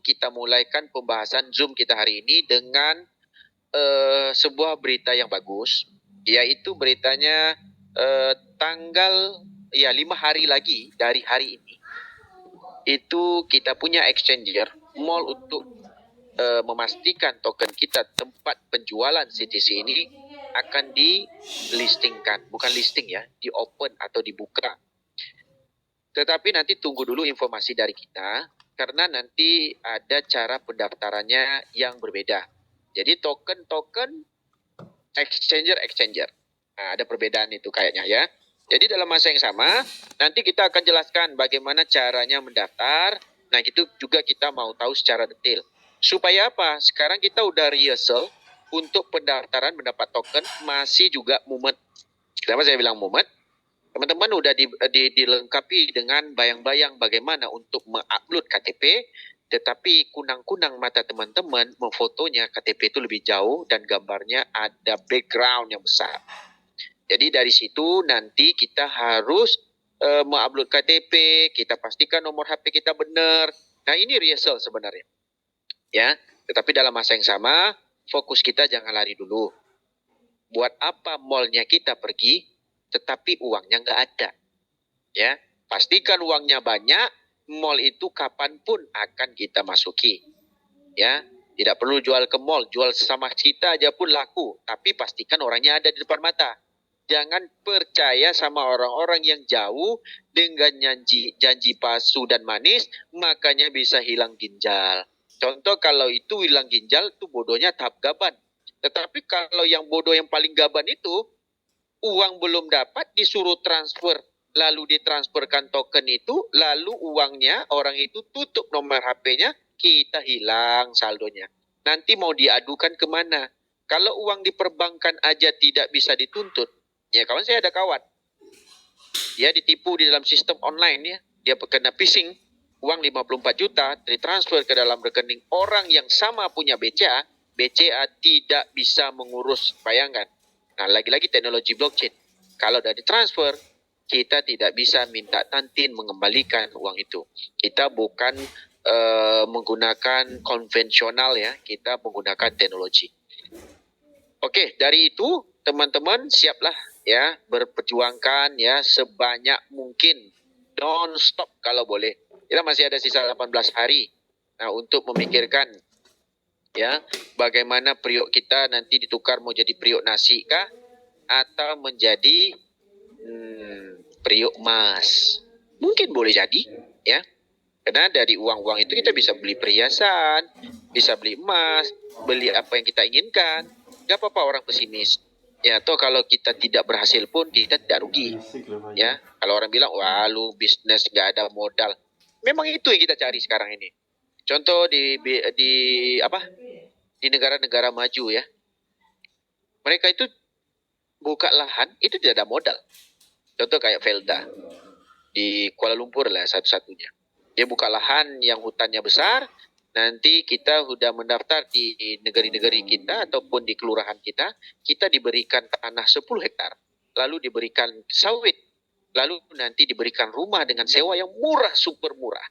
kita mulaikan pembahasan Zoom kita hari ini dengan sebuah berita yang bagus, yaitu beritanya tanggal 5 hari lagi dari hari ini itu kita punya exchanger mall untuk memastikan token kita tempat penjualan CTC ini akan di-listingkan, bukan listing ya, di-open atau dibuka. Tetapi nanti tunggu dulu informasi dari kita, karena nanti ada cara pendaftarannya yang berbeda. Jadi token-token, exchanger. Nah, ada perbedaan itu kayaknya ya. Jadi dalam masa yang sama, nanti kita akan jelaskan bagaimana caranya mendaftar. Nah, itu juga kita mau tahu secara detail. Supaya apa? Sekarang kita udah rehearsal untuk pendaftaran mendapat token, masih juga mumet. Kenapa saya bilang mumet? Teman-teman udah dilengkapi dengan bayang-bayang bagaimana untuk mengupload KTP, tetapi kunang-kunang mata teman-teman memfotonya KTP itu lebih jauh dan gambarnya ada background yang besar. Jadi dari situ nanti kita harus mengupload KTP, kita pastikan nomor HP kita benar. Nah, ini rehearsal sebenarnya. Ya, tetapi dalam masa yang sama, fokus kita jangan lari dulu. Buat apa mallnya kita pergi, tetapi uangnya nggak ada. Ya, pastikan uangnya banyak, mall itu kapanpun akan kita masuki. Ya, tidak perlu jual ke mall, jual sesama kita aja pun laku. Tapi pastikan orangnya ada di depan mata. Jangan percaya sama orang-orang yang jauh dengan janji palsu dan manis, makanya bisa hilang ginjal. Contoh kalau itu hilang ginjal, itu bodohnya tahap gaban. Tetapi kalau yang bodoh yang paling gaban itu, uang belum dapat disuruh transfer, lalu ditransferkan token itu, lalu uangnya orang itu tutup nomor HP-nya, kita hilang saldonya. Nanti mau diadukan kemana? Kalau uang di perbankan aja tidak bisa dituntut, ya kawan saya ada kawan, dia ditipu di dalam sistem online ya, dia kena phishing, uang 54 juta ditransfer ke dalam rekening orang yang sama punya BCA, BCA tidak bisa mengurus, bayangkan. Nah, lagi-lagi teknologi blockchain. Kalau sudah ditransfer, kita tidak bisa minta Tantin mengembalikan uang itu. Kita bukan menggunakan konvensional ya, kita menggunakan teknologi. Oke, dari itu teman-teman siaplah ya, berperjuangkan ya sebanyak mungkin, don't stop kalau boleh. Kita masih ada sisa 18 hari. Nah, untuk memikirkan ya, bagaimana periuk kita nanti ditukar mau jadi periuk nasi kah atau menjadi periuk emas. Mungkin boleh jadi ya. Karena dari uang-uang itu kita bisa beli perhiasan, bisa beli emas, beli apa yang kita inginkan. Gak apa-apa orang pesimis. Ya, atau kalau kita tidak berhasil pun kita tidak rugi. Ya, kalau orang bilang, wah lu bisnis gak ada modal. Memang itu yang kita cari sekarang ini. Contoh di negara-negara maju ya, mereka itu buka lahan itu tidak ada modal. Contoh kayak Velda di Kuala Lumpur lah satu-satunya. Dia buka lahan yang hutannya besar, nanti kita sudah mendaftar di negeri-negeri kita ataupun di kelurahan kita, kita diberikan tanah 10 hektar, lalu diberikan sawit, lalu nanti diberikan rumah dengan sewa yang murah, super murah.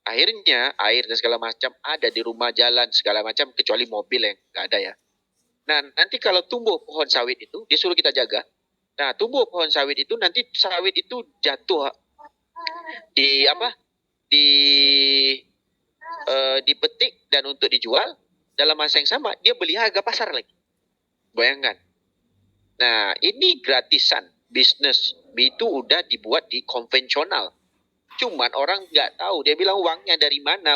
Akhirnya air dan segala macam ada di rumah, jalan segala macam, kecuali mobil yang nggak ada ya. Nah, nanti kalau tumbuh pohon sawit itu, disuruh kita jaga. Nah, tumbuh pohon sawit itu, nanti sawit itu jatuh dipetik dan untuk dijual, dalam masa yang sama dia beli harga pasar lagi. Bayangkan. Nah, ini gratisan bisnis itu udah dibuat di konvensional. Cuman orang nggak tahu, dia bilang uangnya dari mana.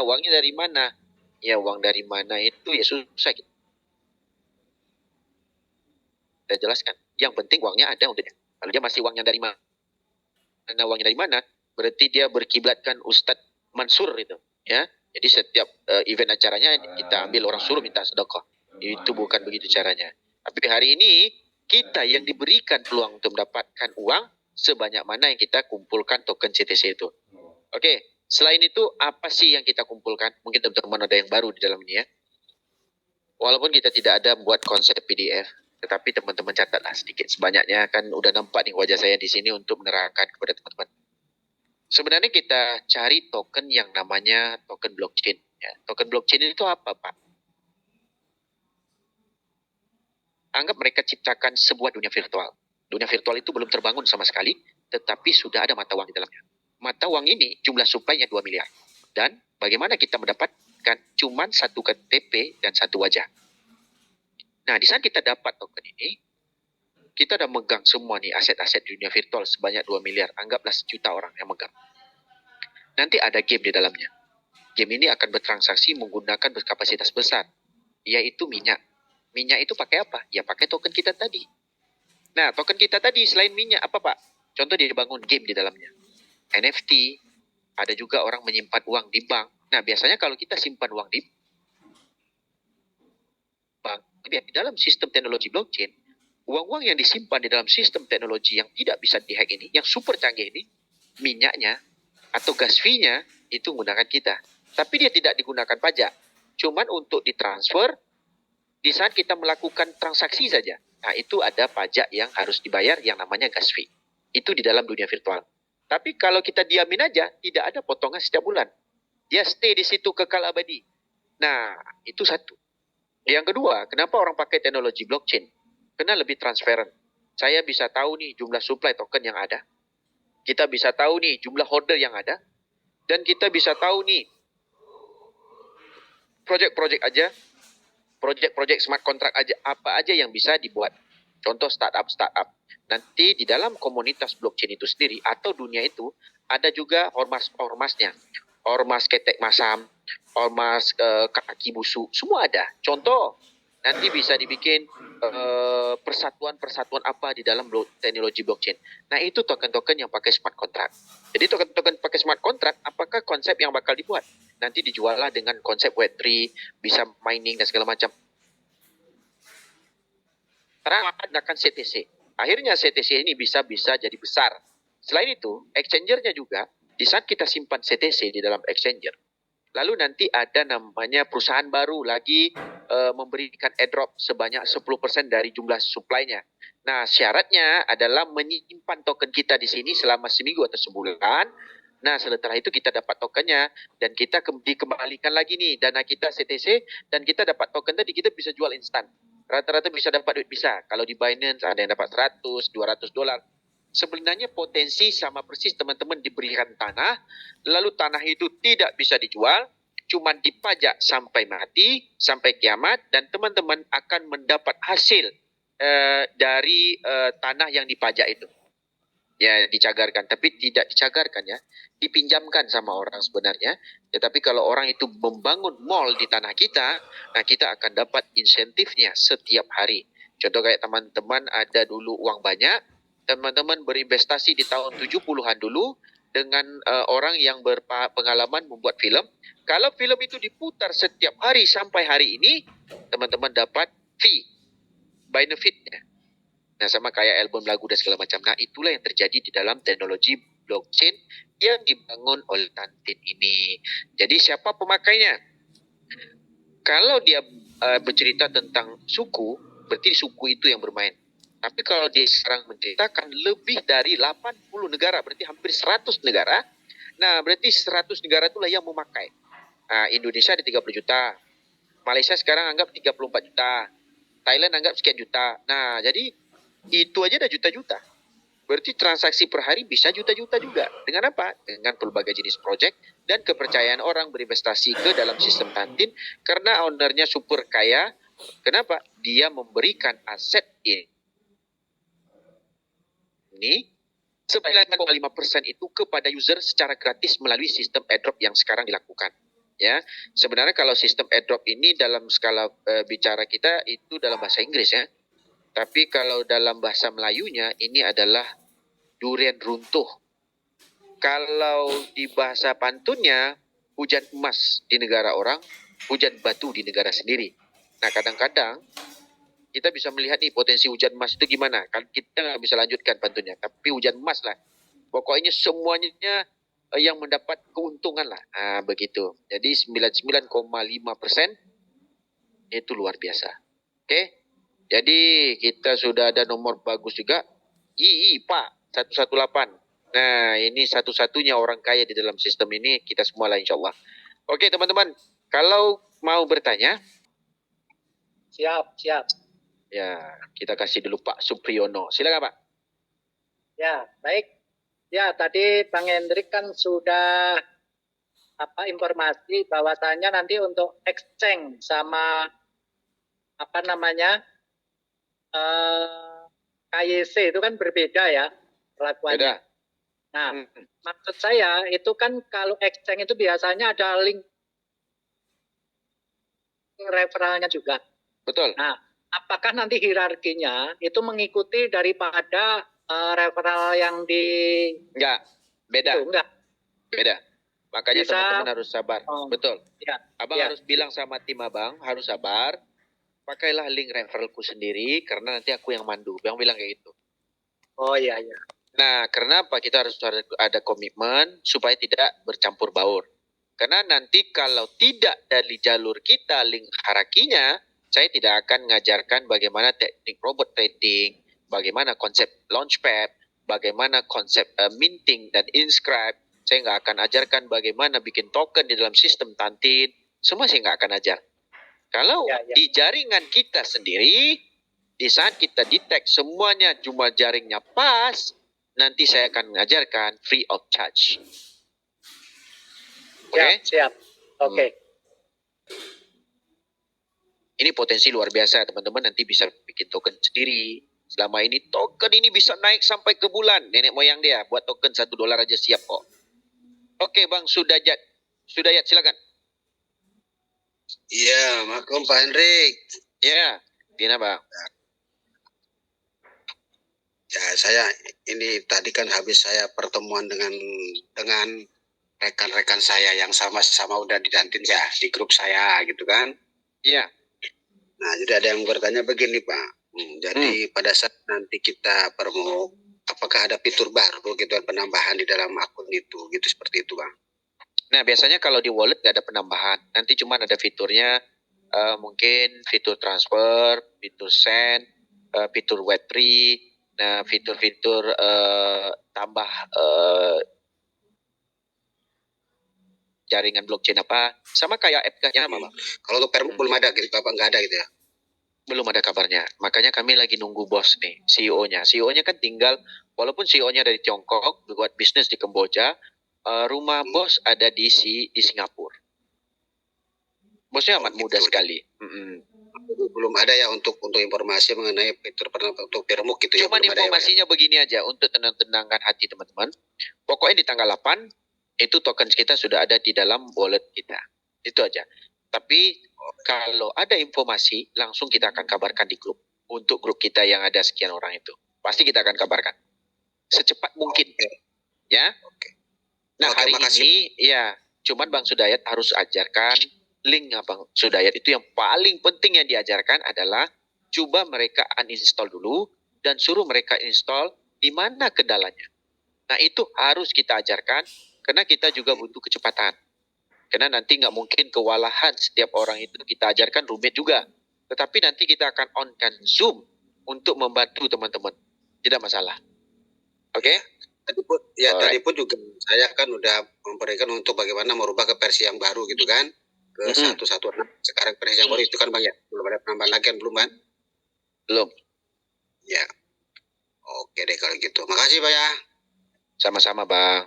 Ya uang dari mana itu ya susah kita jelaskan. Yang penting uangnya ada untuk dia. Kalau dia masih uangnya dari mana, berarti dia berkiblatkan Ustadz Mansur itu ya. Jadi setiap event acaranya kita ambil orang suruh minta sedekah. Itu bukan begitu caranya. Tapi hari ini kita yang diberikan peluang untuk mendapatkan uang sebanyak mana yang kita kumpulkan token CTC itu. Oke, selain itu apa sih yang kita kumpulkan? Mungkin teman-teman ada yang baru di dalam ini ya. Walaupun kita tidak ada buat konsep PDF, tetapi teman-teman catatlah sedikit sebanyaknya, kan udah nampak nih wajah saya di sini untuk menerangkan kepada teman-teman. Sebenarnya kita cari token yang namanya token blockchain. Ya, token blockchain itu apa, Pak? Anggap mereka ciptakan sebuah dunia virtual. Dunia virtual itu belum terbangun sama sekali, tetapi sudah ada mata uang di dalamnya. Mata uang ini jumlah supply-nya 2 miliar. Dan bagaimana kita mendapatkan cuma satu KTP dan satu wajah. Nah, di saat kita dapat token ini, kita udah megang semua nih aset-aset di dunia virtual sebanyak 2 miliar. Anggaplah 1 juta orang yang megang. Nanti ada game di dalamnya. Game ini akan bertransaksi menggunakan berkapasitas besar, yaitu minyak. Minyak itu pakai apa? Ya pakai token kita tadi. Nah, token kita tadi selain minyak apa, Pak? Contoh dia dibangun game di dalamnya. NFT, ada juga orang menyimpan uang di bank. Nah, biasanya kalau kita simpan uang di bank, di dalam sistem teknologi blockchain, uang-uang yang disimpan di dalam sistem teknologi yang tidak bisa dihack ini, yang super canggih ini, minyaknya atau gas fee-nya itu menggunakan kita. Tapi dia tidak digunakan pajak. Cuman untuk ditransfer di saat kita melakukan transaksi saja. Nah, itu ada pajak yang harus dibayar yang namanya gas fee. Itu di dalam dunia virtual. Tapi kalau kita diamin aja, tidak ada potongan setiap bulan. Dia stay di situ kekal abadi. Nah, itu satu. Yang kedua, kenapa orang pakai teknologi blockchain? Karena lebih transparan. Saya bisa tahu nih jumlah supply token yang ada. Kita bisa tahu nih jumlah order yang ada. Dan kita bisa tahu nih project smart contract aja, apa aja yang bisa dibuat. Contoh startup. Nanti di dalam komunitas blockchain itu sendiri atau dunia itu ada juga ormasnya. Ormas ketek masam, ormas kaki busuk, semua ada. Contoh, nanti bisa dibikin persatuan-persatuan apa di dalam teknologi blockchain. Nah, itu token-token yang pakai smart contract. Jadi token-token pakai smart contract, apakah konsep yang bakal dibuat? Nanti dijual lah dengan konsep Web3, bisa mining dan segala macam. Gunakan CTC. Akhirnya CTC ini bisa jadi besar. Selain itu, exchangernya juga, di saat kita simpan CTC di dalam exchanger, lalu nanti ada namanya perusahaan baru lagi memberikan airdrop sebanyak 10% dari jumlah supply-nya. Nah, syaratnya adalah menyimpan token kita di sini selama seminggu atau sebulan. Nah, setelah itu kita dapat tokennya dan kita dikembalikan lagi nih dana kita CTC dan kita dapat token tadi, kita bisa jual instan. Rata-rata bisa dapat duit bisa. Kalau di Binance ada yang dapat 100, 200 dolar. Sebenarnya potensi sama persis teman-teman diberikan tanah, lalu tanah itu tidak bisa dijual, cuma dipajak sampai mati, sampai kiamat, dan teman-teman akan mendapat hasil dari tanah yang dipajak itu. Ya, dicagarkan, tapi tidak dicagarkan ya, dipinjamkan sama orang sebenarnya. Tetapi kalau orang itu membangun mall di tanah kita, nah kita akan dapat insentifnya setiap hari. Contoh kayak teman-teman ada dulu uang banyak, teman-teman berinvestasi di tahun 70-an dulu dengan orang yang berpengalaman membuat film. Kalau film itu diputar setiap hari sampai hari ini, teman-teman dapat fee, benefitnya. Nah, sama kayak album lagu dan segala macam. Nah, itulah yang terjadi di dalam teknologi blockchain yang dibangun oleh Tantin ini. Jadi, siapa pemakainya? Kalau dia bercerita tentang suku, berarti suku itu yang bermain. Tapi kalau dia sekarang menceritakan lebih dari 80 negara, berarti hampir 100 negara. Nah, berarti 100 negara itulah yang memakai. Nah, Indonesia ada 30 juta. Malaysia sekarang anggap 34 juta. Thailand anggap sekian juta. Nah, jadi itu aja udah juta-juta. Berarti transaksi per hari bisa juta-juta juga. Dengan apa? Dengan berbagai jenis project dan kepercayaan orang berinvestasi ke dalam sistem Tantin karena ownernya super kaya. Kenapa? Dia memberikan aset ini 9,5% itu kepada user secara gratis melalui sistem airdrop yang sekarang dilakukan. Ya, sebenarnya kalau sistem airdrop ini dalam skala bicara kita itu dalam bahasa Inggris ya. Tapi kalau dalam bahasa Melayunya ini adalah durian runtuh. Kalau di bahasa pantunnya hujan emas di negara orang, hujan batu di negara sendiri. Nah, kadang-kadang kita bisa melihat nih potensi hujan emas itu gimana. Kan kita nggak bisa lanjutkan pantunnya, tapi hujan emas lah. Pokoknya semuanya yang mendapat keuntungan lah. Nah, begitu. Jadi 99,5% itu luar biasa. Oke? Jadi kita sudah ada nomor bagus juga. Pak 118. Nah, ini satu-satunya orang kaya di dalam sistem ini kita semua lah insya Allah. Oke teman-teman. Kalau mau bertanya, Siap. ya kita kasih dulu Pak Supriyono. Silakan Pak. Ya, baik. Ya, tadi Bang Hendrik kan sudah informasi bahwasannya nanti untuk exchange sama KYC itu kan berbeda ya perlakuannya. Beda. Nah, maksud saya itu kan kalau exchange itu biasanya ada link referralnya juga. Betul. Nah, apakah nanti hierarkinya itu mengikuti daripada referral yang di... Enggak, beda. Itu, enggak. Beda. Makanya teman-teman harus sabar. Betul. Ya, Abang harus bilang sama tim abang, harus sabar. Pakailah link referralku sendiri, karena nanti aku yang mandu. Bang bilang kayak gitu. Oh iya. Nah, karena apa? Kita harus ada komitmen supaya tidak bercampur baur. Karena nanti kalau tidak dari jalur kita link hierarkinya, saya tidak akan mengajarkan bagaimana teknik robot trading, bagaimana konsep launchpad, bagaimana konsep minting dan inscribe. Saya nggak akan ajarkan bagaimana bikin token di dalam sistem Tantin. Semua saya nggak akan ajar. Kalau di jaringan kita sendiri, di saat kita detect semuanya cuma jaringnya pas, nanti saya akan mengajarkan free of charge. Oke? Siap. Oke. Ini potensi luar biasa, teman-teman nanti bisa bikin token sendiri. Selama ini token ini bisa naik sampai ke bulan. Nenek moyang dia buat token $1 aja siap kok. Oke Bang Sudayat, silakan. Iya, maklum Pak Hendrik. Ya, gimana Bang? Ya, saya ini tadi kan habis saya pertemuan dengan rekan-rekan saya yang sama-sama udah di Tantin ya, di grup saya gitu kan. Iya. Nah, jadi ada yang bertanya begini Pak. Jadi pada saat nanti kita permu, apakah ada fitur baru gitu penambahan di dalam akun itu, gitu seperti itu Bang? Nah, biasanya kalau di wallet nggak ada penambahan. Nanti cuma ada fiturnya, mungkin fitur transfer, fitur send, fitur Web3, nah fitur-fitur tambah jaringan blockchain apa, sama kayak app-nya apa Bang? Kalau untuk Permuk belum ada gitu Pak, nggak ada gitu ya? Belum ada kabarnya. Makanya kami lagi nunggu bos nih, CEO-nya. CEO-nya kan tinggal, walaupun CEO-nya dari Tiongkok, buat bisnis di Kamboja, rumah bos ada di Singapura. Bosnya amat muda sekali. Belum ada ya untuk informasi mengenai fitur untuk Permuk gitu ya. Cuman informasinya begini aja untuk tenang-tenangkan hati teman-teman. Pokoknya di tanggal 8 itu token kita sudah ada di dalam wallet kita. Itu aja. Tapi kalau ada informasi langsung kita akan kabarkan di grup. Untuk grup kita yang ada sekian orang itu. Pasti kita akan kabarkan. Secepat mungkin. Ya. Nah, hari ini ya, cuman Bang Sudayat harus ajarkan link Bang Sudayat itu yang paling penting yang diajarkan adalah coba mereka uninstall dulu dan suruh mereka install di mana kendalanya. Nah, itu harus kita ajarkan karena kita juga butuh kecepatan. Karena nanti nggak mungkin kewalahan setiap orang itu kita ajarkan rumit juga. Tetapi nanti kita akan on-kan Zoom untuk membantu teman-teman. Tidak masalah. Oke? Tadi pun juga saya kan udah memberikan untuk bagaimana merubah ke versi yang baru gitu kan. Ke 1.1.6. Sekarang versi yang baru itu kan Bang ya. Belum ada penambahan lagi kan belum kan? Belum. Ya. Oke deh kalau gitu. Makasih Pak ya. Sama-sama Bang.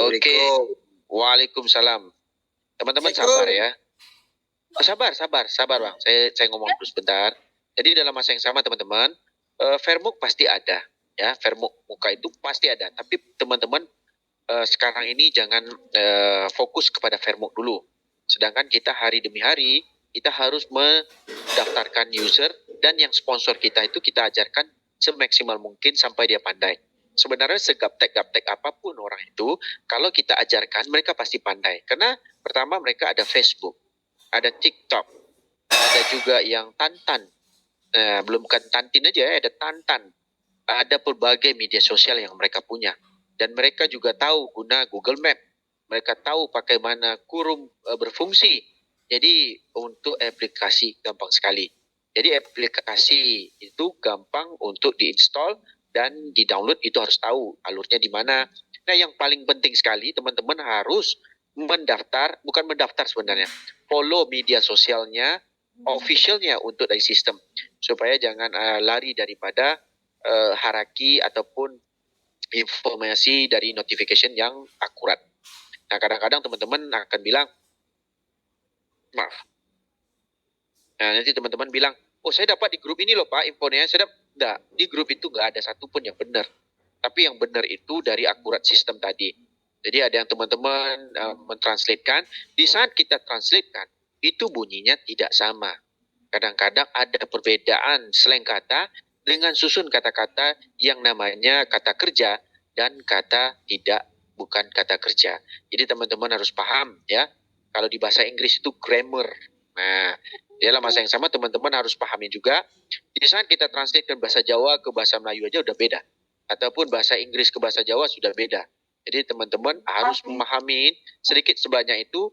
Oke. Waalaikumsalam. Teman-teman sabar ya. Sabar Bang. Saya ngomong dulu sebentar. Jadi dalam masa yang sama teman-teman, Vermuk pasti ada. Ya, Vermuk muka itu pasti ada. Tapi teman-teman sekarang ini jangan fokus kepada Vermuk dulu. Sedangkan kita hari demi hari, kita harus mendaftarkan user dan yang sponsor kita itu kita ajarkan semaksimal mungkin sampai dia pandai. Sebenarnya segaptek-gaptek apapun orang itu, kalau kita ajarkan mereka pasti pandai. Karena pertama mereka ada Facebook, ada TikTok, ada juga yang Tantan. Belum bukan Tantin aja, ada Tantan. Ada berbagai media sosial yang mereka punya. Dan mereka juga tahu guna Google Map. Mereka tahu pakai mana Kurum berfungsi. Jadi untuk aplikasi gampang sekali. Jadi aplikasi itu gampang untuk diinstal dan di-download itu harus tahu alurnya di mana. Nah, yang paling penting sekali teman-teman harus bukan mendaftar sebenarnya, follow media sosialnya, officialnya untuk dari sistem, supaya jangan lari daripada hierarki ataupun informasi dari notification yang akurat. Nah, kadang-kadang teman-teman akan bilang, maaf. Nah, nanti teman-teman bilang, oh saya dapat di grup ini loh Pak infonya, saya dapat. Enggak, di grup itu nggak ada satupun yang benar. Tapi yang benar itu dari akurat sistem tadi. Jadi ada yang teman-teman mentranslatekan, di saat kita translatekan, itu bunyinya tidak sama. Kadang-kadang ada perbedaan slang kata dengan susun kata-kata yang namanya kata kerja dan kata tidak bukan kata kerja. Jadi teman-teman harus paham ya. Kalau di bahasa Inggris itu grammar. Nah, dalam masa yang sama teman-teman harus pahami juga. Di saat kita translate dari bahasa Jawa ke bahasa Melayu aja udah beda. Ataupun bahasa Inggris ke bahasa Jawa sudah beda. Jadi teman-teman harus memahami sedikit sebanyak itu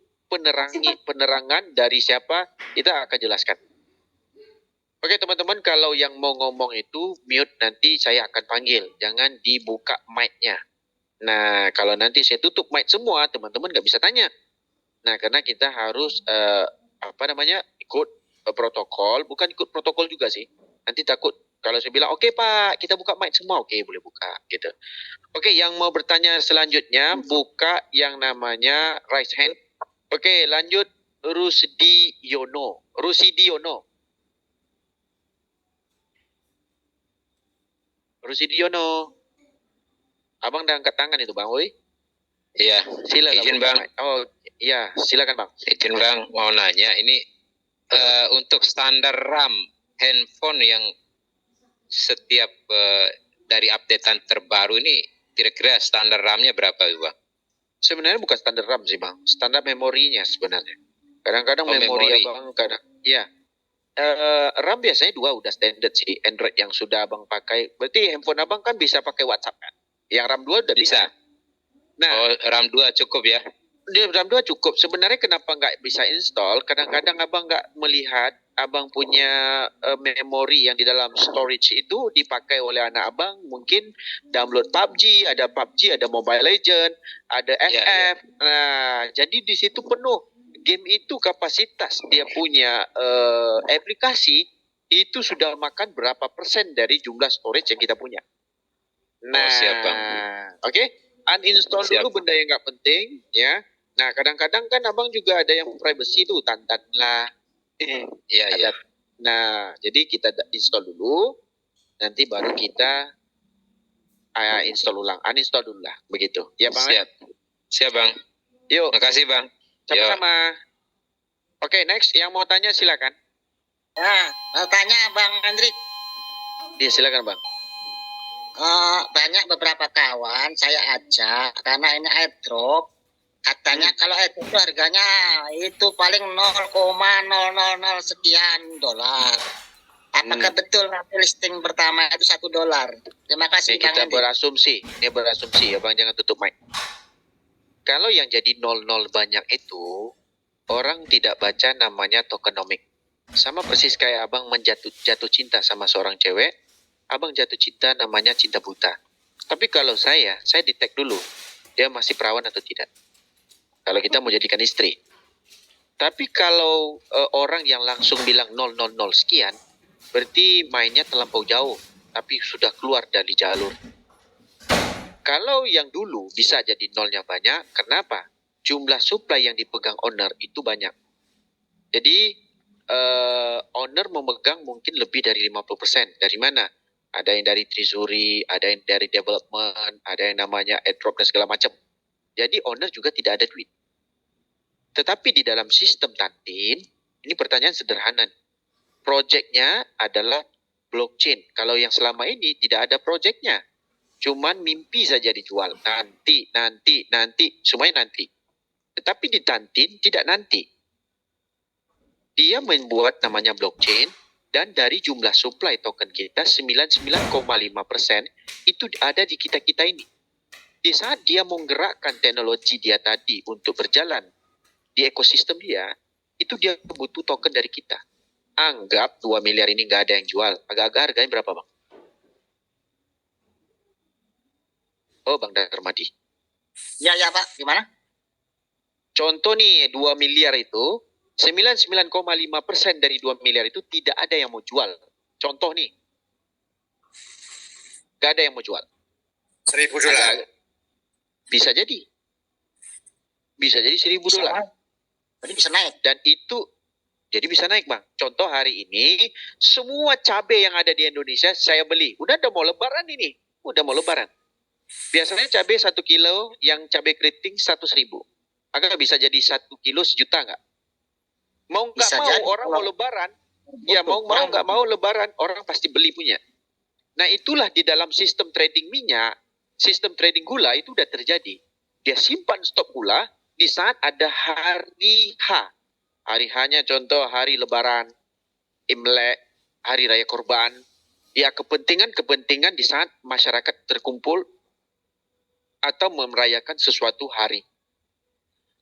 penerangan dari siapa kita akan jelaskan. Oke teman-teman, kalau yang mau ngomong itu mute, nanti saya akan panggil. Jangan dibuka mic-nya. Nah, kalau nanti saya tutup mic semua, teman-teman nggak bisa tanya. Nah, karena kita harus ikut protokol, bukan ikut protokol juga sih. Nanti takut kalau saya bilang, oke Pak, kita buka mic semua, oke boleh buka, gitu. Oke, yang mau bertanya selanjutnya, buka yang namanya raise hand. Oke, lanjut Rusidiono. Rusidiono. Abang udah angkat tangan itu Bang, woi. Iya, Silakan izin Bang. Oh, iya, silakan Bang. Izin Bang, mau nanya ini untuk standar RAM handphone yang setiap dari updatean terbaru ini kira-kira standar RAM-nya berapa Bang? Sebenarnya bukan standar RAM sih Bang, standar memorinya sebenarnya. Kadang-kadang memori Abang ya. RAM biasanya 2 udah standar sih, Android yang sudah Abang pakai. Berarti handphone Abang kan bisa pakai WhatsApp kan? Yang RAM 2 udah bisa. Nah, RAM 2 cukup ya? RAM 2 cukup. Sebenarnya kenapa nggak bisa install? Kadang-kadang Abang nggak melihat Abang punya memori yang di dalam storage itu dipakai oleh anak Abang. Mungkin download PUBG, ada Mobile Legend, ada FF. Nah, jadi di situ penuh. Game itu kapasitas dia punya aplikasi itu sudah makan berapa persen dari jumlah storage yang kita punya. Nah, siap Bang. Oke, uninstall dulu benda yang nggak penting, ya. Nah, kadang-kadang kan Abang juga ada yang privacy tuh, tantan lah. Iya. Nah, jadi kita install dulu, nanti baru kita install ulang, uninstall dulu lah, begitu. Ya Bang. Siap Bang. Yuk. Makasih Bang. Sama-sama. Oke, next. Yang mau tanya silakan. Nah, mau tanya Bang Hendrik. Iya, silakan Bang. Banyak beberapa kawan saya ajak karena ini airdrop. Katanya kalau airdrop itu harganya itu paling 0,000 sekian dolar. Apakah betul nanti listing pertama itu $1? Terima kasih Bang Hendrik. Ini berasumsi ya Bang, jangan tutup mic. Kalau yang jadi 00 banyak itu, orang tidak baca namanya tokenomic. Sama persis kayak Abang jatuh cinta sama seorang cewek, Abang jatuh cinta namanya cinta buta. Tapi kalau saya detect dulu, dia masih perawan atau tidak. Kalau kita mau jadikan istri. Tapi kalau orang yang langsung bilang 000 sekian, berarti mainnya terlampau jauh, tapi sudah keluar dari jalur. Kalau yang dulu bisa jadi nolnya banyak, kenapa? Jumlah supply yang dipegang owner itu banyak. Jadi owner memegang mungkin lebih dari 50%. Dari mana? Ada yang dari treasury, ada yang dari development, ada yang namanya airdrop dan segala macam. Jadi owner juga tidak ada duit. Tetapi di dalam sistem Tantin, ini pertanyaan sederhana. Projectnya adalah blockchain. Kalau yang selama ini tidak ada projectnya. Cuman mimpi saja dijual. Nanti. Semuanya nanti. Tetapi di Tantin tidak nanti. Dia membuat namanya blockchain. Dan dari jumlah supply token kita, 99,5% itu ada di kita-kita ini. Di saat dia menggerakkan teknologi dia tadi untuk berjalan di ekosistem dia, itu dia butuh token dari kita. Anggap 2 miliar ini nggak ada yang jual. Agak-agak harganya berapa Bang? Oh Bang Darmadi. Ya Pak, gimana? Contoh nih 2 miliar itu 99,5% dari 2 miliar itu tidak ada yang mau jual. Contoh nih. Gak ada yang mau jual. $1.000. Bisa jadi. Bisa jadi $1.000. Jadi bisa naik. Dan itu jadi bisa naik, Bang. Contoh hari ini semua cabai yang ada di Indonesia saya beli. Udah mau lebaran ini. Udah mau lebaran. Biasanya cabai 1 kilo yang cabai keriting 100.000. Agak bisa jadi 1 kilo sejuta nggak? Mau nggak Bisa mau jadi, orang kalau- mau lebaran. Ya mau nggak mau lebaran orang pasti beli punya. Nah itulah di dalam sistem trading minyak, sistem trading gula itu udah terjadi. Dia simpan stok gula di saat ada hari H. Hari H-nya contoh hari lebaran, Imlek, hari raya kurban. Ya kepentingan di saat masyarakat terkumpul atau merayakan sesuatu hari.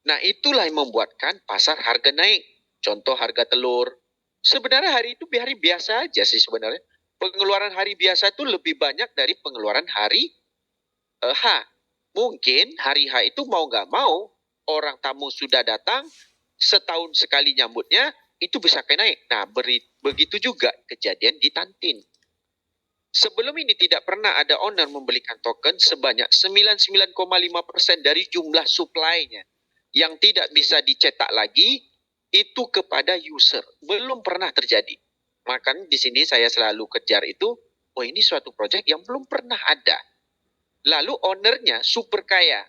Nah itulah yang membuatkan pasar harga naik. Contoh harga telur. Sebenarnya hari itu hari biasa aja sih sebenarnya. Pengeluaran hari biasa itu lebih banyak dari pengeluaran hari H. Mungkin hari H itu mau nggak mau orang tamu sudah datang setahun sekali nyambutnya itu bisa naik. Nah begitu juga kejadian di Tantin. Sebelum ini tidak pernah ada owner membelikan token sebanyak 99,5% dari jumlah supply-nya yang tidak bisa dicetak lagi itu kepada user. Belum pernah terjadi. Makanya di sini saya selalu kejar itu, oh ini suatu project yang belum pernah ada. Lalu ownernya super kaya.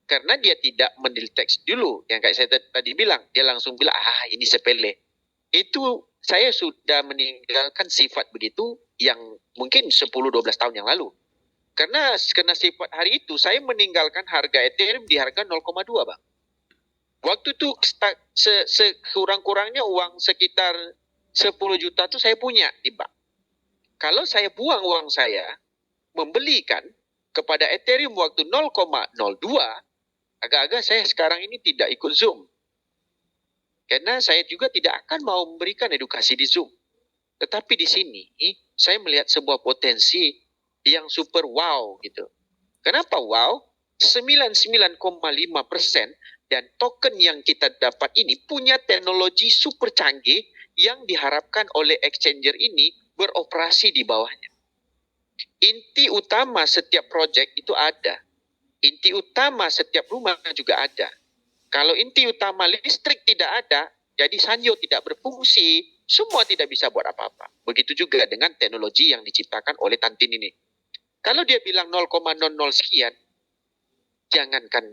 Karena dia tidak mendeteksi dulu. Yang kayak saya tadi bilang, dia langsung bilang, ini sepele. Itu saya sudah meninggalkan sifat begitu yang mungkin 10-12 tahun yang lalu. Karena sifat hari itu, saya meninggalkan harga Ethereum di harga 0,2 Bang. Waktu itu sekurang-kurangnya uang sekitar 10 juta itu saya punya di bank. Kalau saya buang uang saya, membelikan kepada Ethereum waktu 0,02, agak-agak saya sekarang ini tidak ikut Zoom. Karena saya juga tidak akan mau memberikan edukasi di Zoom. Tetapi di sini, saya melihat sebuah potensi yang super wow gitu. Kenapa wow? 99,5% dan token yang kita dapat ini punya teknologi super canggih yang diharapkan oleh exchanger ini beroperasi di bawahnya. Inti utama setiap project itu ada. Inti utama setiap rumah juga ada. Kalau inti utama listrik tidak ada, jadi Sanyo tidak berfungsi, semua tidak bisa buat apa-apa. Begitu juga dengan teknologi yang diciptakan oleh Tantin ini. Kalau dia bilang 0,00 sekian, jangankan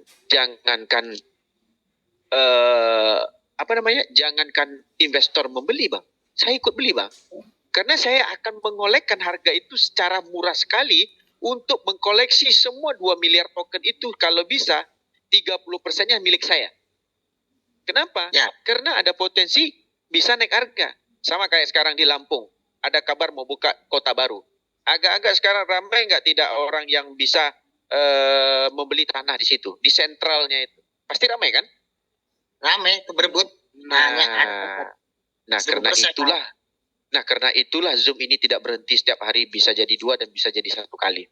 jangankan investor membeli Bang, saya ikut beli Bang, karena saya akan mengolekkan harga itu secara murah sekali untuk mengkoleksi semua 2 miliar token itu. Kalau bisa 30%-nya milik saya. Kenapa? Ya. Karena ada potensi bisa naik harga. Sama kayak sekarang di Lampung, ada kabar mau buka kota baru. Agak-agak sekarang ramai nggak tidak orang yang bisa membeli tanah di situ, di sentralnya itu. Pasti ramai kan? Ramai, berebut. Nah, karena itulah Zoom ini tidak berhenti setiap hari, bisa jadi 2 dan bisa jadi 1 kali.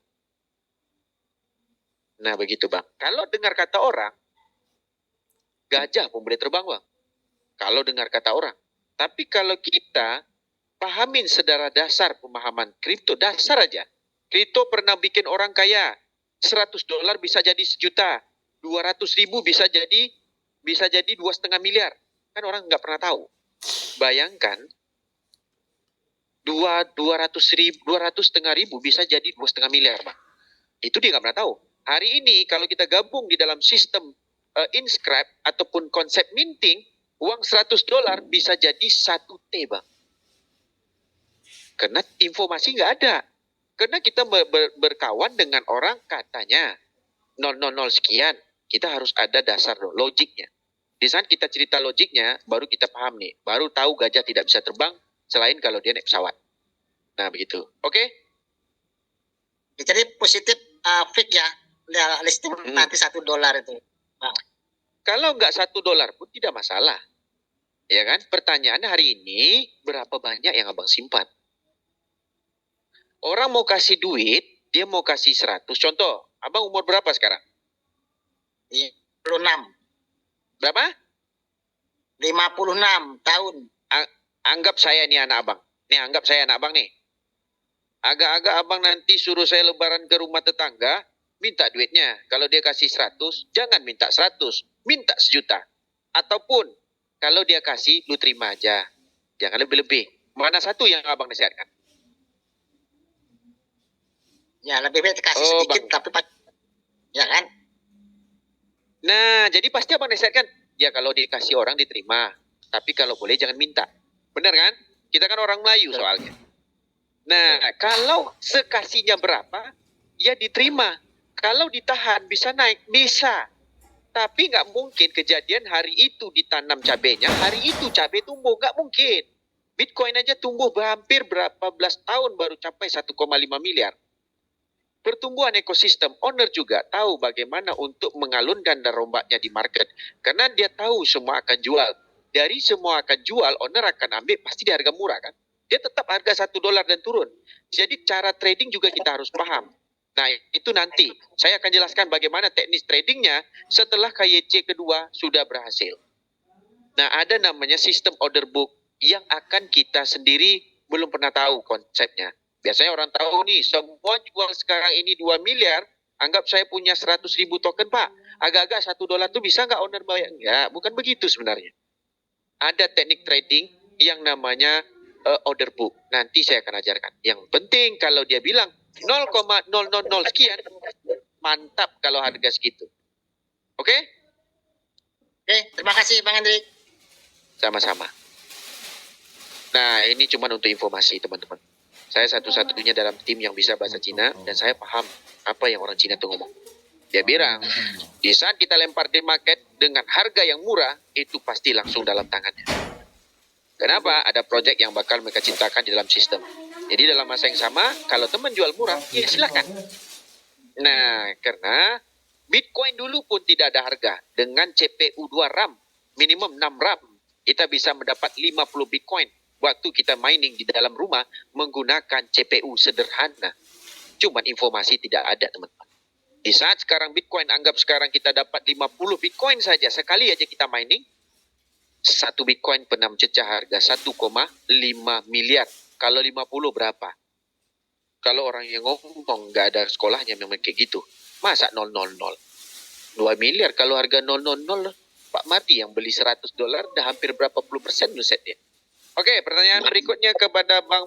Nah, begitu Bang. Kalau dengar kata orang, gajah pun boleh terbang Bang. Kalau dengar kata orang. Tapi kalau kita pahamin secara dasar pemahaman kripto, dasar aja. Kripto pernah bikin orang kaya. $100 bisa jadi 1 juta. 200.000 bisa jadi 2,5 miliar. Kan orang nggak pernah tahu. Bayangkan 200.000 bisa jadi 2,5 miliar, Bang. Itu dia nggak pernah tahu. Hari ini kalau kita gabung di dalam sistem inscribe ataupun konsep minting, uang $100 bisa jadi 1 T, Bang. Karena informasi nggak ada. Karena kita berkawan dengan orang katanya 000 sekian, kita harus ada dasar logiknya. Di saat kita cerita logiknya, baru kita paham nih. Baru tahu gajah tidak bisa terbang selain kalau dia naik pesawat. Nah, begitu. Oke? Jadi positif fix ya, listing nanti $1 itu. Nah. Kalau nggak $1 pun tidak masalah. Ya kan? Pertanyaannya hari ini, berapa banyak yang abang simpan? Orang mau kasih duit, dia mau kasih 100. Contoh, abang umur berapa sekarang? 26. Berapa? 56 tahun. Anggap saya nih anak abang. Nih anggap saya anak abang nih. Agak-agak abang nanti suruh saya lebaran ke rumah tetangga, minta duitnya. Kalau dia kasih 100, jangan minta 100, minta 1 juta. Ataupun kalau dia kasih, lu terima aja. Jangan lebih-lebih. Mana satu yang abang nasihatkan? Ya lebih baik kasih Oh, sedikit Bang. tapi ya kan? Nah, jadi pasti abang nasihatkan, ya kalau dikasih orang diterima. Tapi kalau boleh jangan minta. Benar kan? Kita kan orang Melayu soalnya. Nah, kalau sekasihnya berapa, ya diterima. Kalau ditahan bisa naik, bisa. Tapi nggak mungkin kejadian hari itu ditanam cabenya, hari itu cabai tumbuh. Nggak mungkin. Bitcoin aja tumbuh hampir berapa belas tahun baru capai 1,5 miliar. Pertumbuhan ekosistem, owner juga tahu bagaimana untuk mengalunkan dan rombaknya di market. Karena dia tahu semua akan jual. Dari semua akan jual, owner akan ambil pasti di harga murah kan. Dia tetap harga $1 dan turun. Jadi cara trading juga kita harus paham. Nah, itu nanti saya akan jelaskan bagaimana teknis tradingnya setelah KYC kedua sudah berhasil. Nah, ada namanya sistem order book yang akan kita sendiri belum pernah tahu konsepnya. Biasanya orang tahu nih, semua jual sekarang ini 2 miliar, anggap saya punya 100.000 token, Pak. Agak-agak $1 tuh bisa nggak owner bayar? Enggak, bukan begitu sebenarnya. Ada teknik trading yang namanya order book. Nanti saya akan ajarkan. Yang penting kalau dia bilang 0,000 sekian, mantap kalau harga segitu. Oke? Oke, terima kasih Bang Hendrik. Sama-sama. Nah, ini cuma untuk informasi teman-teman. Saya satu-satunya dalam tim yang bisa bahasa Cina dan saya paham apa yang orang Cina itu ngomong. Dia bilang, di saat kita lempar di market dengan harga yang murah, itu pasti langsung dalam tangannya. Kenapa? Ada project yang bakal mereka cintakan di dalam sistem. Jadi dalam masa yang sama, kalau teman jual murah, ya silakan. Nah, karena Bitcoin dulu pun tidak ada harga. Dengan CPU 2 RAM, minimum 6 RAM, kita bisa mendapat 50 Bitcoin. Waktu kita mining di dalam rumah menggunakan CPU sederhana. Cuman informasi tidak ada, teman-teman. Di saat sekarang Bitcoin, anggap sekarang kita dapat 50 Bitcoin saja. Sekali aja kita mining, 1 Bitcoin pernah mencecah harga 1,5 miliar. Kalau 50 berapa? Kalau orang yang ngomong nggak ada sekolahnya memang kayak gitu. Masa 000? 2 miliar kalau harga 000. Pak Mardi yang beli $100 dah hampir berapa puluh persen luset dia. Oke, pertanyaan berikutnya kepada Bang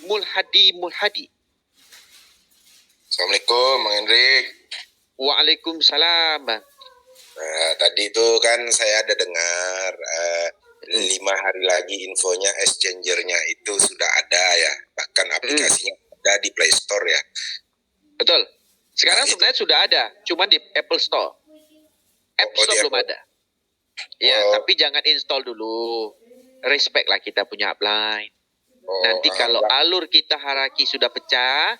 Mulhadi. Assalamualaikum, Bang Hendrik. Waalaikumsalam, Bang. Nah, tadi itu kan saya ada dengar 5 hari lagi infonya exchanger-nya itu sudah ada ya, bahkan aplikasinya ada di Play Store ya. Betul. Sekarang sebenarnya sudah ada, cuma di Apple Store. App Store belum ada. Ya, tapi jangan install dulu. Respect lah kita punya upline. Nanti kalau alur kita Haraki sudah pecah,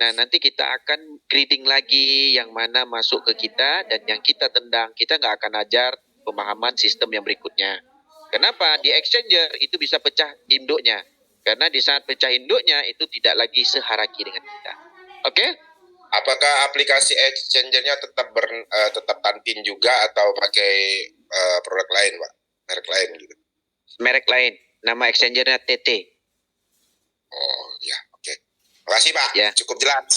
nah nanti kita akan grading lagi yang mana masuk ke kita dan yang kita tendang. Kita nggak akan ajar pemahaman sistem yang berikutnya. Kenapa? Di exchanger itu bisa pecah induknya. Karena di saat pecah induknya itu tidak lagi seharaki dengan kita. Oke? Apakah aplikasi exchanger-nya tetap Tantin juga atau pakai produk lain, Pak? Merek lain gitu? Merek lain. Nama exchanger-nya TT. Oh, ya, oke. Makasih, Pak. Ya. Cukup jelas.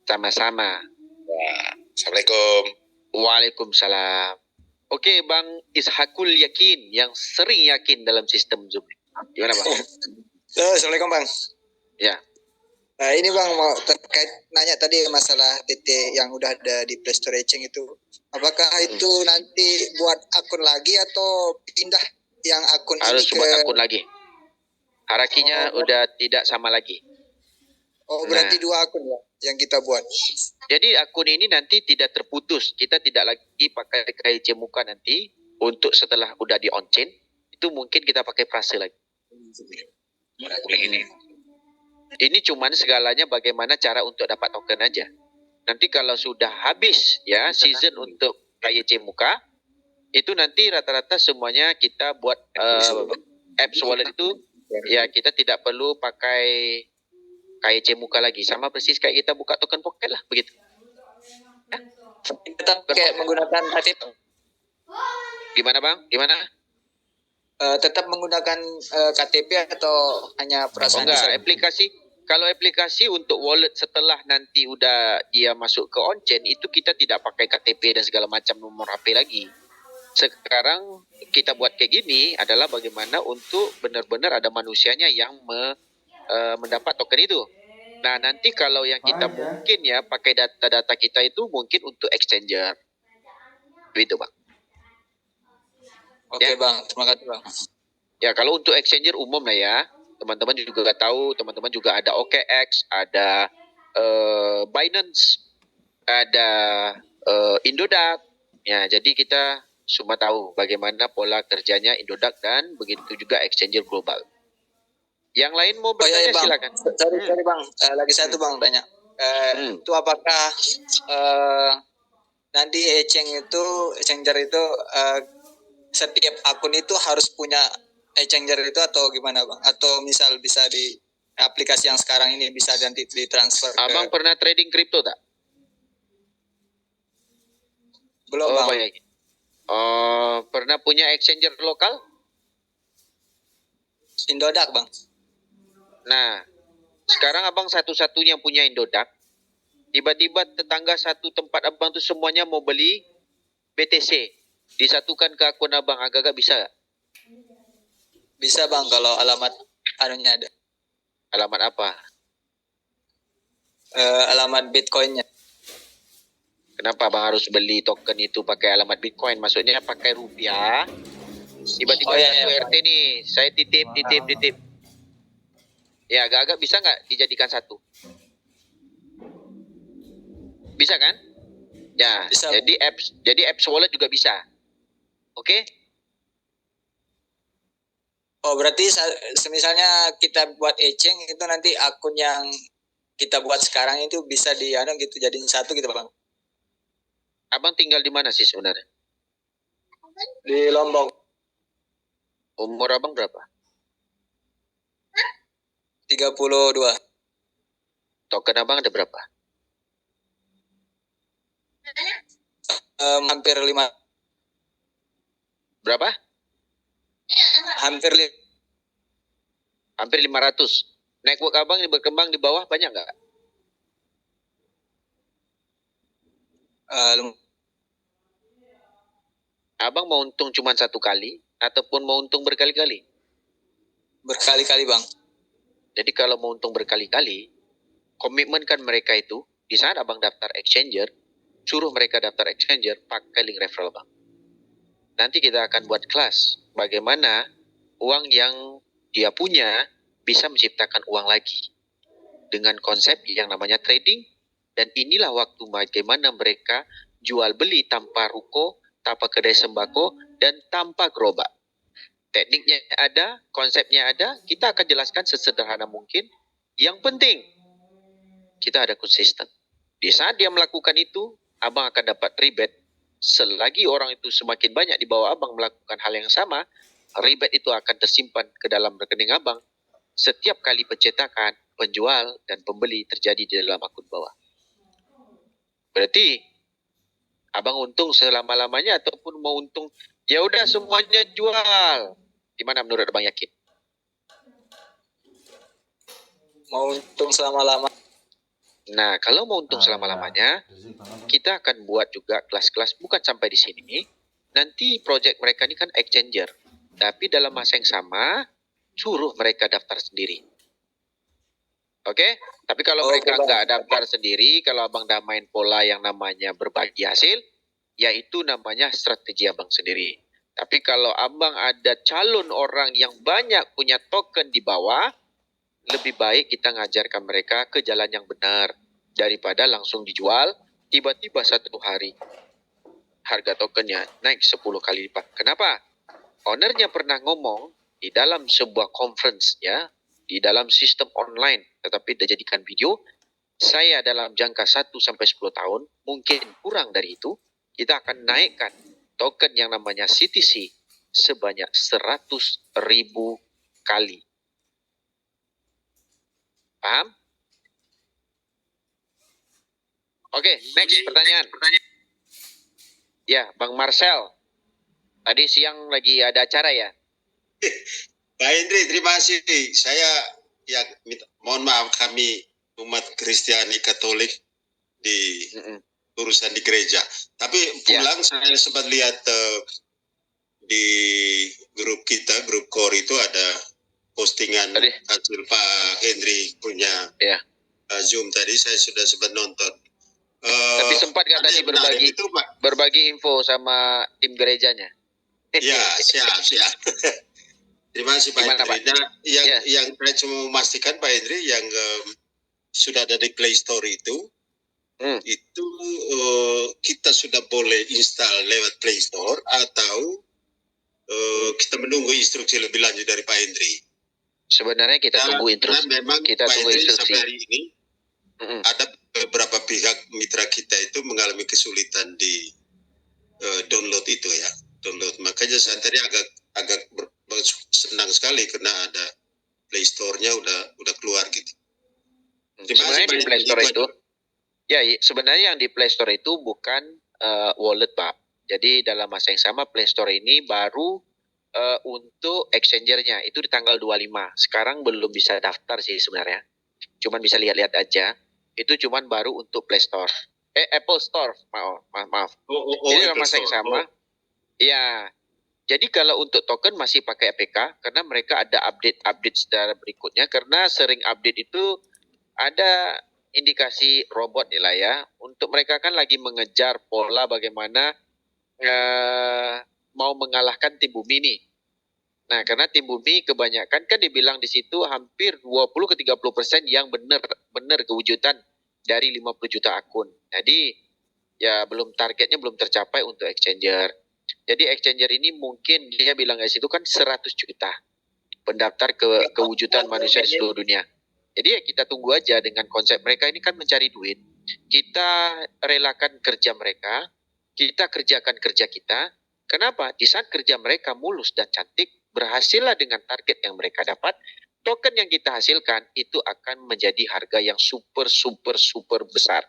Sama-sama. Ya. Assalamualaikum. Waalaikumsalam. Oke, Bang Ishakul Yakin yang sering yakin dalam sistem Zoom. Gimana, Bang? Assalamualaikum Bang. Ya. Nah, ini Bang mau terkait nanya tadi masalah TT yang udah ada di Play Store Exchange itu. Apakah itu nanti buat akun lagi atau pindah yang akun Harus ini buat ke akun lagi. Harakinya udah tidak sama lagi. Oh, berarti Nah. 2 akun ya yang kita buat. Jadi akun ini nanti tidak terputus. Kita tidak lagi pakai KIC muka nanti untuk setelah udah di on chain itu mungkin kita pakai prase lagi. Ini cuman segalanya bagaimana cara untuk dapat token aja. Nanti kalau sudah habis ya season untuk KIC muka itu nanti rata-rata semuanya kita buat apps wallet itu ya kita tidak perlu pakai KIC muka lagi, sama persis kayak kita buka token pocket lah begitu. Kita kayak menggunakan KTP. Gimana Bang? Gimana? Tetap menggunakan KTP atau hanya Oh perasaan enggak, saja? kalau aplikasi untuk wallet setelah nanti udah dia masuk ke on-chain, itu kita tidak pakai KTP dan segala macam nomor HP lagi. Sekarang kita buat kayak gini adalah bagaimana untuk benar-benar ada manusianya yang mendapat token itu. Nah, nanti kalau yang kita mungkin ya pakai data-data kita itu mungkin untuk exchanger. Begitu, Bang. Oke Ya. Bang, terima kasih Bang. Ya, kalau untuk exchanger umum lah ya. Teman-teman juga tahu, teman-teman juga ada OKX, ada Binance, ada Indodax. Ya, jadi kita semua tahu bagaimana pola kerjanya Indodax dan begitu juga exchanger global. Yang lain mau bertanya Bang. silakan. Sorry Bang, lagi satu Bang tanya. Itu apakah nanti exchanger itu setiap akun itu harus punya exchanger itu atau gimana Bang? Atau misal bisa di aplikasi yang sekarang ini bisa nanti ditransfer Abang pernah trading kripto tak? Belum Bang. Baik. Pernah punya exchanger lokal? Indodax Bang. Nah, sekarang abang satu-satunya punya Indodax. Tiba-tiba tetangga satu tempat abang tuh semuanya mau beli BTC. Disatukan ke akun abang, agak-agak bisa gak? Bisa Bang kalau alamat anunya ada. Alamat apa? Alamat Bitcoinnya. Kenapa abang harus beli token itu pakai alamat Bitcoin? Maksudnya pakai rupiah. Tiba-tiba satu RT nih, saya titip. Ya, agak-agak bisa nggak dijadikan satu? Bisa kan? Ya, Bisa. jadi apps wallet juga bisa. Oke? Oh, berarti misalnya kita buat exchange itu nanti akun yang kita buat sekarang itu bisa gitu jadiin satu gitu Bang. Abang tinggal di mana sih sebenarnya? Di Lombok. Umur abang berapa? 32. Token abang ada berapa? Hampir 5. Berapa? Hampir 500. Network abang yang berkembang di bawah banyak nggak? Abang mau untung cuma satu kali ataupun mau untung berkali-kali? Berkali-kali Bang. Jadi kalau mau untung berkali-kali, komitmenkan mereka itu di saat abang daftar exchanger, suruh mereka daftar exchanger pakai link referral bang. Nanti kita akan buat kelas bagaimana uang yang dia punya bisa menciptakan uang lagi dengan konsep yang namanya trading, dan inilah waktu bagaimana mereka jual beli tanpa ruko, tanpa kedai sembako, dan tanpa gerobak. Tekniknya ada, konsepnya ada, kita akan jelaskan sesederhana mungkin. Yang penting, kita ada konsisten. Di saat dia melakukan itu, abang akan dapat rebate. Selagi orang itu semakin banyak di bawah abang melakukan hal yang sama, rebate itu akan tersimpan ke dalam rekening abang. Setiap kali pencetakan, penjual, dan pembeli terjadi di dalam akun bawah. Berarti, abang untung selama-lamanya ataupun mau untung, ya udah semuanya jual. Gimana menurut abang yakin? Mau untung selama-lama. Nah, kalau mau untung selama-lamanya, kita akan buat juga kelas-kelas, bukan sampai di sini. Nanti project mereka ini kan exchanger. Tapi dalam masa yang sama, suruh mereka daftar sendiri. Oke? Tapi kalau mereka nggak daftar sendiri, kalau abang dah main pola yang namanya berbagi hasil, yaitu namanya strategi abang sendiri. Tapi kalau abang ada calon orang yang banyak punya token di bawah, lebih baik kita ngajarkan mereka ke jalan yang benar daripada langsung dijual tiba-tiba satu hari harga tokennya naik 10 kali lipat. Kenapa? Ownernya pernah ngomong di dalam sebuah conference ya, di dalam sistem online tetapi dijadikan video, saya dalam jangka 1 sampai 10 tahun, mungkin kurang dari itu, kita akan naikkan token yang namanya CTC sebanyak 100.000 kali. Paham? Oke, next pertanyaan. Ya, Bang Marcel. Tadi siang lagi ada acara ya? Pak Hendri, terima kasih. Saya mohon maaf, kami umat Kristiani Katolik di urusan di gereja. Tapi pulang saya sempat lihat di grup kita, grup core itu ada postingan hasil Pak Hendri punya Zoom tadi. Saya sudah sempat nonton. Tapi sempat nggak tadi berbagi info sama tim gerejanya? Ya, siap. Terima kasih Pak Hendri. Nah, yang saya cuma memastikan Pak Hendri yang sudah ada di Play Store itu kita sudah boleh install lewat Play Store atau kita menunggu instruksi lebih lanjut dari Pak Hendri. Sebenarnya kita tunggu instruksi. Memang Kita Pak tunggu Hendri instruksi. sampai hari ini ada beberapa pihak mitra kita itu mengalami kesulitan di download itu ya. Makanya saya tadi agak senang sekali karena ada Play Store-nya udah keluar gitu. Sebenarnya di Play Store itu sebenarnya yang di Play Store itu bukan wallet, Pak. Jadi dalam masa yang sama Play Store ini baru untuk exchanger-nya itu di tanggal 25. Sekarang belum bisa daftar sih sebenarnya. Cuman bisa lihat-lihat aja. Itu cuman baru untuk Play Store. Apple Store, maaf. Jadi dalam masa yang sama. Ya, jadi kalau untuk token masih pakai APK karena mereka ada update secara berikutnya karena sering update itu ada indikasi robot lah ya. Untuk mereka kan lagi mengejar pola bagaimana mau mengalahkan tim bumi nih. Nah, karena tim bumi kebanyakan kan dibilang di situ hampir 20-30% yang benar kewujudan dari 50 juta akun. Jadi ya targetnya belum tercapai untuk exchanger. Jadi exchanger ini mungkin dia bilang guys itu kan 100 juta pendaftar kewujudan manusia di seluruh dunia. Jadi ya kita tunggu aja dengan konsep mereka ini kan mencari duit. Kita relakan kerja mereka, kita kerjakan kerja kita. Kenapa? Di saat kerja mereka mulus dan cantik, berhasillah dengan target yang mereka dapat, token yang kita hasilkan itu akan menjadi harga yang super besar.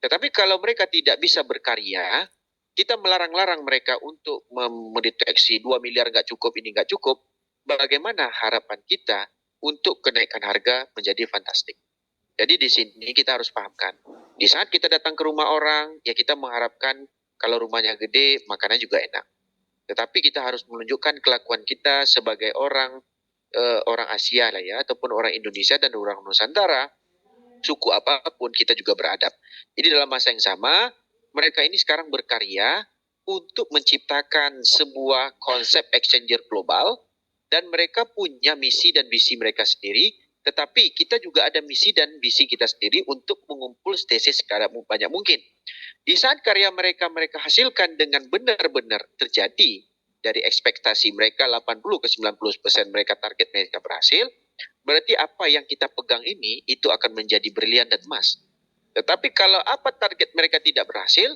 Tetapi kalau mereka tidak bisa berkarya, kita melarang-larang mereka untuk mendeteksi 2 miliar nggak cukup, ini nggak cukup. Bagaimana harapan kita untuk kenaikan harga menjadi fantastik? Jadi di sini kita harus pahamkan. Di saat kita datang ke rumah orang, ya kita mengharapkan kalau rumahnya gede, makanan juga enak. Tetapi kita harus menunjukkan kelakuan kita sebagai orang Asia lah ya, ataupun orang Indonesia dan orang Nusantara, suku apapun kita juga beradab. Jadi dalam masa yang sama, mereka ini sekarang berkarya untuk menciptakan sebuah konsep exchanger global dan mereka punya misi dan visi mereka sendiri, tetapi kita juga ada misi dan visi kita sendiri untuk mengumpul stasiun sebanyak mungkin. Di saat karya mereka hasilkan dengan benar-benar terjadi dari ekspektasi mereka 80-90% mereka target mereka berhasil, berarti apa yang kita pegang ini itu akan menjadi brilian dan emas. Tetapi kalau apa target mereka tidak berhasil,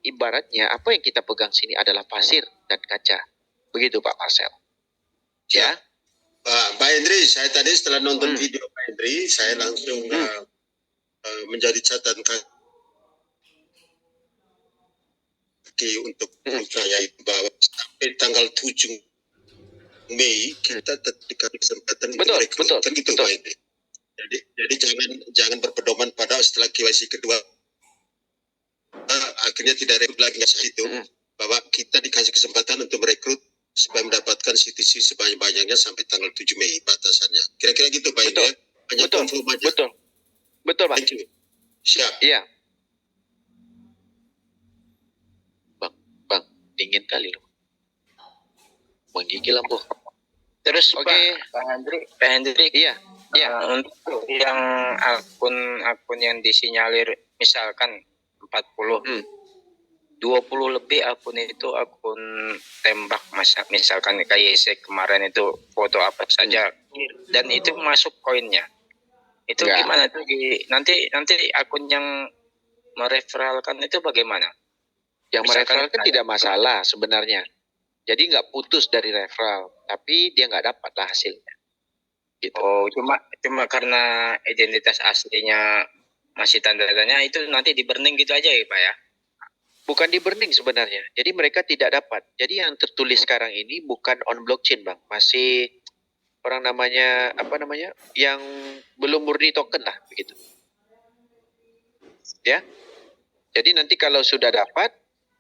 ibaratnya apa yang kita pegang sini adalah pasir dan kaca. Begitu Pak Marcel. Ya. Pak Hendri, saya tadi setelah nonton video Pak Hendri, saya langsung menjadi catatan kaki untuk saya itu bahwa sampai tanggal 7 Mei kita dikasih kesempatan untuk rekrut. Kan gitu Pak Hendri. Jadi jangan berpedoman pada setelah KYC kedua akhirnya tidak rekrut lagi itu bahwa kita dikasih kesempatan untuk merekrut supaya mendapatkan CTC sebanyak-banyaknya sampai tanggal 7 Mei batasannya. Kira-kira gitu Pak Hendri. Betul Pak. Thank you. Siap. Iya. Bang, dingin kali loh. Menggigil lampu. Terus Pak Hendri. Iya. Untuk yang akun yang disinyalir misalkan 40, 20 lebih akun itu akun tembak misalkan kayak kemarin itu foto apa saja dan itu masuk koinnya. Itu gimana tuh nanti akun yang mereferalkan itu bagaimana? Yang mereferalkan tidak masalah sebenarnya. Jadi nggak putus dari referral, tapi dia nggak dapat lah hasilnya. Gitu. Oh, cuma karena identitas aslinya masih tanda tanya itu nanti di burning gitu aja ya Pak ya? Bukan di burning sebenarnya. Jadi mereka tidak dapat. Jadi yang tertulis sekarang ini bukan on blockchain, Bang. Masih orang namanya apa namanya? Yang belum murni token lah begitu. Ya. Jadi nanti kalau sudah dapat,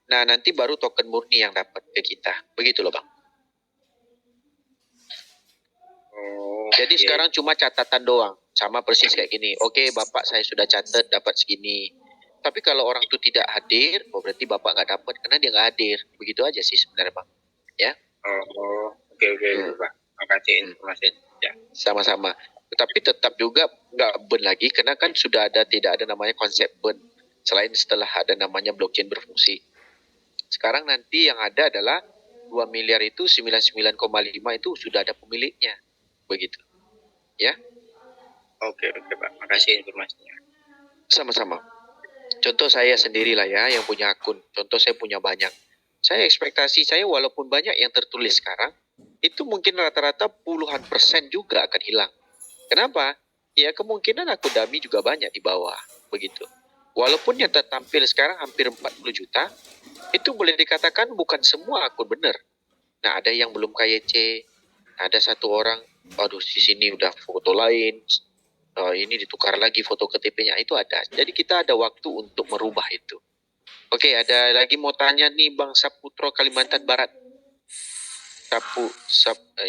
nah nanti baru token murni yang dapat ke kita. Begitu loh, Bang. Jadi sekarang cuma catatan doang. Sama persis kayak gini. Oke, Bapak saya sudah catat dapat segini. Tapi kalau orang itu tidak hadir, oh berarti Bapak nggak dapat karena dia nggak hadir. Begitu aja sih sebenarnya, Bang. Ya. Oke, Pak. Makasih informasinya. Ya. Sama-sama. Tetapi tetap juga nggak burn lagi karena kan sudah ada tidak ada namanya konsep burn selain setelah ada namanya blockchain berfungsi. Sekarang nanti yang ada adalah 2 miliar itu 99,5 itu sudah ada pemiliknya. Begitu. Ya. Oke, Pak. Makasih informasinya. Sama-sama. Contoh saya sendirilah ya yang punya akun. Contoh saya punya banyak. Saya ekspektasi saya walaupun banyak yang tertulis sekarang, itu mungkin rata-rata puluhan persen juga akan hilang. Kenapa? Ya kemungkinan akun dummy juga banyak di bawah. Begitu. Walaupun yang tertampil sekarang hampir 40 juta, itu boleh dikatakan bukan semua akun benar. Nah ada yang belum KYC, ada satu orang, aduh di sini udah foto lain, ini ditukar lagi foto KTP-nya, itu ada. Jadi kita ada waktu untuk merubah itu. Oke, ada lagi mau tanya nih Bang Saputro Kalimantan Barat.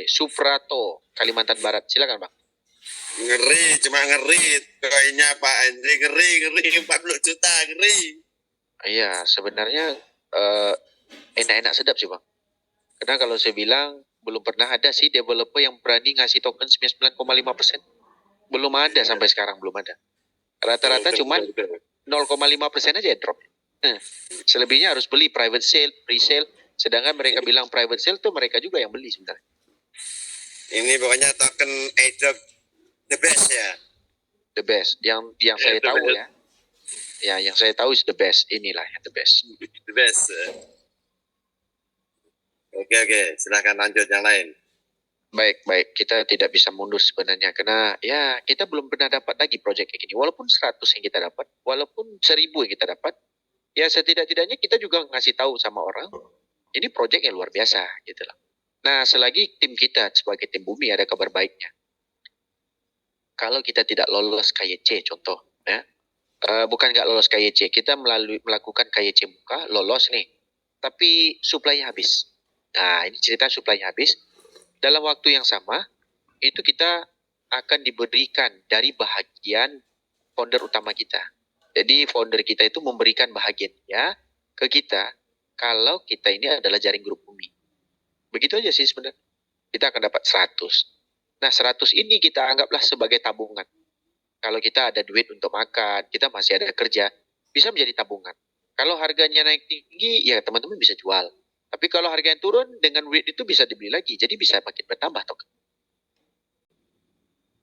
Suprato Kalimantan Barat. Silakan Bang. Ngeri, cuma ngeri. Koinnya Pak Andre ngeri 40 juta ngeri. Iya, sebenarnya enak-enak sedap sih Bang. Karena kalau saya bilang belum pernah ada sih developer yang berani ngasih token 99,5%. Belum ada sampai sekarang, belum ada. Rata-rata cuman 0,5% aja drop. Selebihnya harus beli private sale, pre-sale. Sedangkan mereka bilang private sale tuh mereka juga yang beli sebenarnya. Ini pokoknya token airdrop the best ya. The best. Yang saya tahu ya. Ya, yang saya tahu is the best. Inilah yang the best. The best. Oke. Silakan lanjut yang lain. Baik. Kita tidak bisa mundur sebenarnya. Karena ya kita belum pernah dapat lagi proyek kayak gini. Walaupun 100 yang kita dapat. Walaupun 1000 yang kita dapat. Ya setidak-tidaknya kita juga ngasih tahu sama orang. Ini proyek yang luar biasa. Gitu lah. Nah selagi tim kita sebagai tim bumi ada kabar baiknya. Kalau kita tidak lolos KYC contoh. Ya, bukan nggak lolos KYC. Kita melakukan KYC muka. Lolos nih. Tapi supply-nya habis. Nah ini cerita supply-nya habis. Dalam waktu yang sama, itu kita akan diberikan dari bahagian founder utama kita. Jadi founder kita itu memberikan bahagiannya ke kita kalau kita ini adalah jaring grup bumi. Begitu aja sih sebenarnya. Kita akan dapat 100. Nah 100 ini kita anggaplah sebagai tabungan. Kalau kita ada duit untuk makan, kita masih ada kerja, bisa menjadi tabungan. Kalau harganya naik tinggi, ya teman-teman bisa jual. Tapi kalau harganya turun, dengan duit itu bisa dibeli lagi. Jadi bisa makin bertambah token.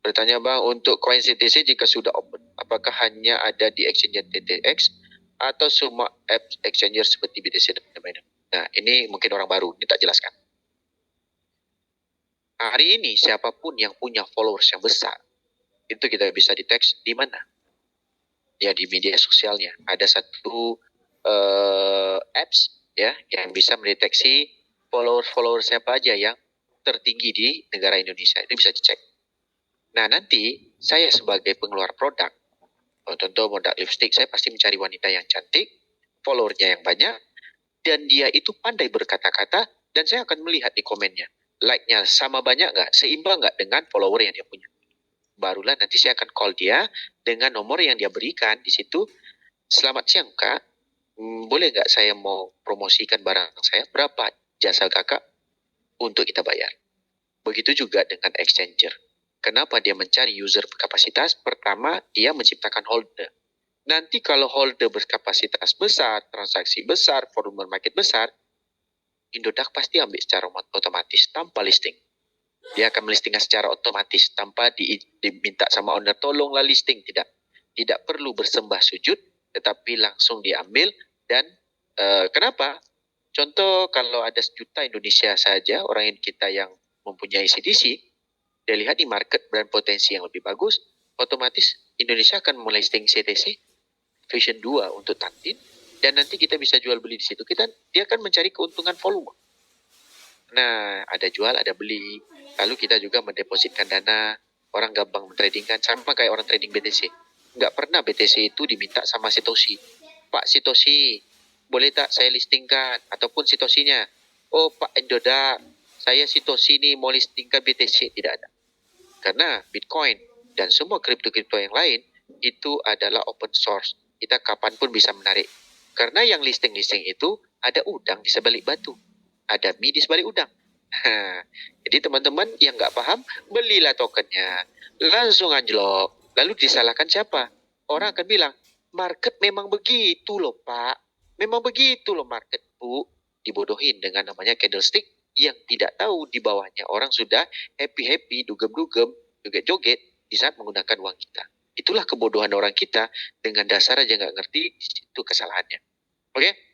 Bertanya Bang, untuk koin CTC jika sudah open, apakah hanya ada di exchange TTX atau semua apps exchanger seperti BTC dan lain-lain? Nah, ini mungkin orang baru, ini tak jelaskan. Hari ini siapapun yang punya followers yang besar, itu kita bisa deteksi di mana? Ya di media sosialnya. Ada satu apps ya yang bisa mendeteksi follower siapa aja yang tertinggi di negara Indonesia. Itu bisa dicek. Nah nanti saya sebagai pengeluar produk, contoh produk lipstick, saya pasti mencari wanita yang cantik, followernya yang banyak, dan dia itu pandai berkata-kata, dan saya akan melihat di komennya, like-nya sama banyak nggak, seimbang nggak dengan follower yang dia punya. Barulah nanti saya akan call dia dengan nomor yang dia berikan di situ. Selamat siang Kak, boleh nggak saya mau promosikan barang saya, berapa jasa kakak untuk kita bayar. Begitu juga dengan exchanger. Kenapa dia mencari user berkapasitas? Pertama, dia menciptakan holder. Nanti kalau holder berkapasitas besar, transaksi besar, volume market besar, Indodax pasti ambil secara otomatis tanpa listing. Dia akan melistingkan secara otomatis tanpa diminta sama owner tolonglah listing. Tidak perlu bersembah sujud, tetapi langsung diambil. Dan kenapa? Contoh kalau ada 1 juta Indonesia saja orang kita yang mempunyai CDC, dia lihat di market brand potensi yang lebih bagus, otomatis Indonesia akan mulai listing CTC Vision 2 untuk Tantin, dan nanti kita bisa jual beli di situ. Dia kan mencari keuntungan volume. Nah, ada jual, ada beli. Lalu kita juga mendepositkan dana. Orang gampang mentradingkan, sama kayak orang trading BTC. Nggak pernah BTC itu diminta sama Satoshi. Pak Satoshi, boleh tak saya listingkan? Ataupun Satoshi-nya, oh Pak Endoda, saya Satoshi ini mau listingkan BTC. Tidak ada. Karena Bitcoin dan semua kripto-kripto yang lain itu adalah open source. Kita kapanpun bisa menarik. Karena yang listing-listing itu ada udang di sebalik batu. Ada mie di sebalik udang. Jadi teman-teman yang nggak paham, belilah tokennya. Langsung anjlok. Lalu disalahkan siapa? Orang akan bilang, market memang begitu loh Pak. Memang begitu loh market Bu. Dibodohin dengan namanya candlestick yang tidak tahu di bawahnya orang sudah happy-happy, dugem-dugem, joget-joget di saat menggunakan uang kita. Itulah kebodohan orang kita, dengan dasar aja nggak ngerti, itu kesalahannya. Oke?